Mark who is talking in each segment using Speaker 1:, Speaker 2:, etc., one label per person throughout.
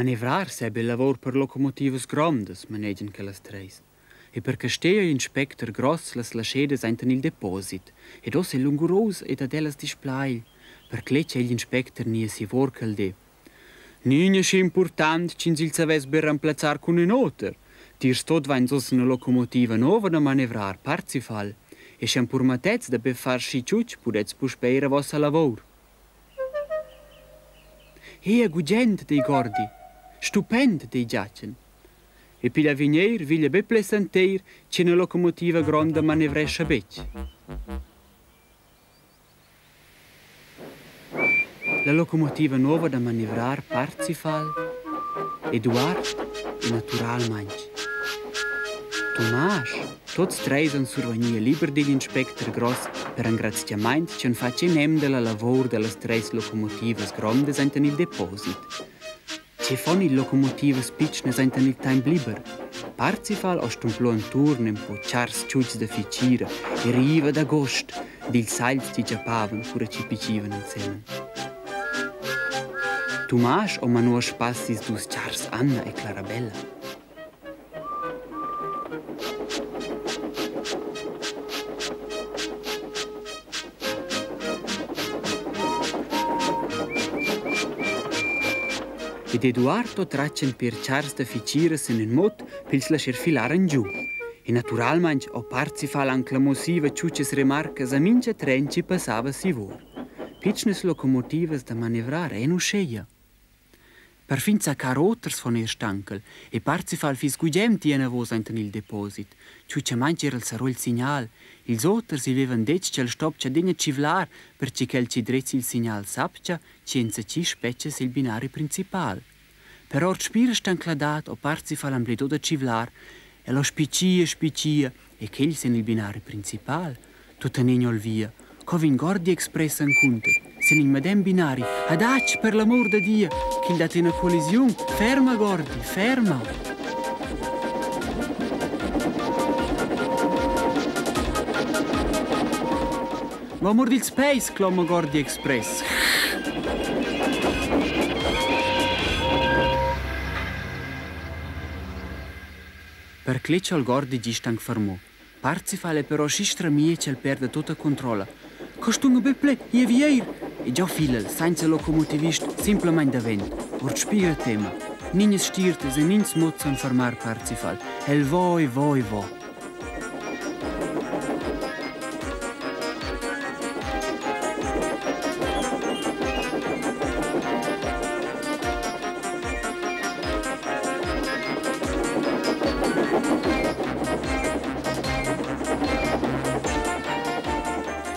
Speaker 1: Manevrar sarebbe il lavoro per locomotive grandi, maneggiano che le treis. E per casteglia inspector gross las lascedas entan il deposit, ed os è lunguros ed adelas display, perché c'è l'inspector nie si vorcal de. Niente è importante che il saves per reemplazzar con un otter. Tirs tot vain sos una locomotiva nuova da manevrar, parzifal. E c'è pur matez da per far sci ciuc, pudets puspera vossa lavoro. E gugent dei gordi, stupend dei giacen. E per la vinier viglia be plesanteir c'è una locomotiva grande manevrescia bec. La locomotiva nuova da manevrar Parzifal, Eduard e naturalmente. Tomas, tots treis han survegnia liber degli inspector gross per ringraziamento che han fatto nem della lavoro delle treis locomotive grandes enten il deposit. C'è fanno le locomotive piccine enten il time liber. Parzifal ha stumplò un turno un po' chars ciucs da ficira e riva d'agosto dil salz ci giappavano pure ci piccivano insieme. Tomas ha manuo spassis dus chars Anna e Clarabella. Ed Eduardo traccian per chars da ficiras in un mot pils lascer filar in giù. E naturalmente o Parzifal anche la mossiva ciuces remarcas a mince tren ci passava si vor. Piccnes locomotives da manevrar e usceia. Per fin car oters von stankel e Parzifal fis gugem tiene vos enten il deposit. Ciucciamanci era il sarol signal. Ils oters si vevan dec che il stop c'ha digna civlar perché quel ci drezzi il signal sapcia cienza ci specces il binari principal. Per ort spira stancladat o Parzifal am bledo da civlar e lo spicia e ch'egli sen il binari principal. Tutta negnol via. Covin Gordi Express an cunter. Sen in madem binari. Adac per l'amor da Dio. Ch'il dat una collisiun. Ferma Gordi, ferma. Ma amor del space, clama Gordi Express. Per cleccia al Gordi gistan fermò. Parzifal è però si stramie che perde tutta controlla. Costunga beple, e vier. E già filel, senza locomotivist, semplicemente da vent. Ort spira tema. Nines stirtes e nins mozzan fermar Parzifal. El voi.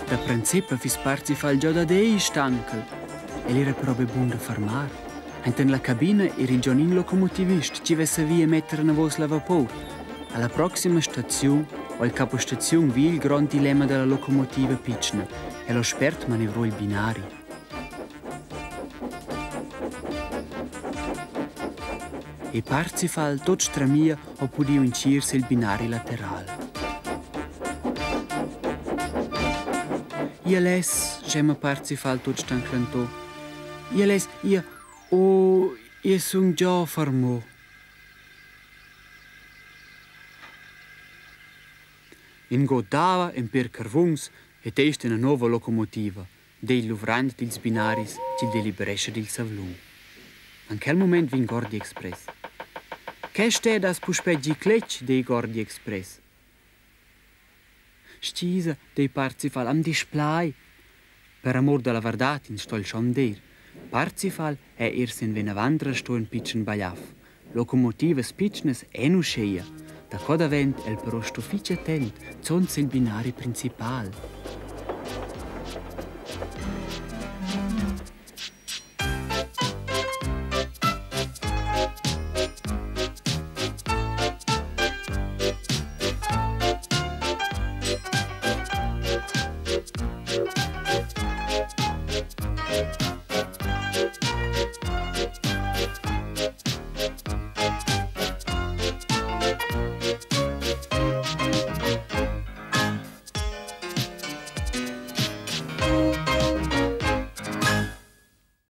Speaker 1: Da principio fis Parzifal già da dei stankel. E l'era però bun da fermar. Enten la cabina era il Gionin locomotivist ci vesse via mettere una vos la vapor. Alla prossima stazione o il capostazione vi il gran dilemma della locomotiva piccina e lo spert manevrò il binari. E Parzifal tot stramia o podia incirsi il binari laterale. Ia les, gemma Parzifal tot stanclantò. Ia les, ia sun già fermò. In godava in per carvuns e testa una nuova locomotiva, dei luvrand dils binaris ci deliberesce dil savlun. In quel moment vin Gordi Express. Che ste das puspeggi clec dei Gordi Express? Scisa dei Parzifal am display. Per amor della verdad in stol schon dir. Parzifal è irsen venavandra sto in piccin bagliaf. Locomotives piccines e nu sceia. Da coda vent el però sto fitch attent, zonz il binari principal.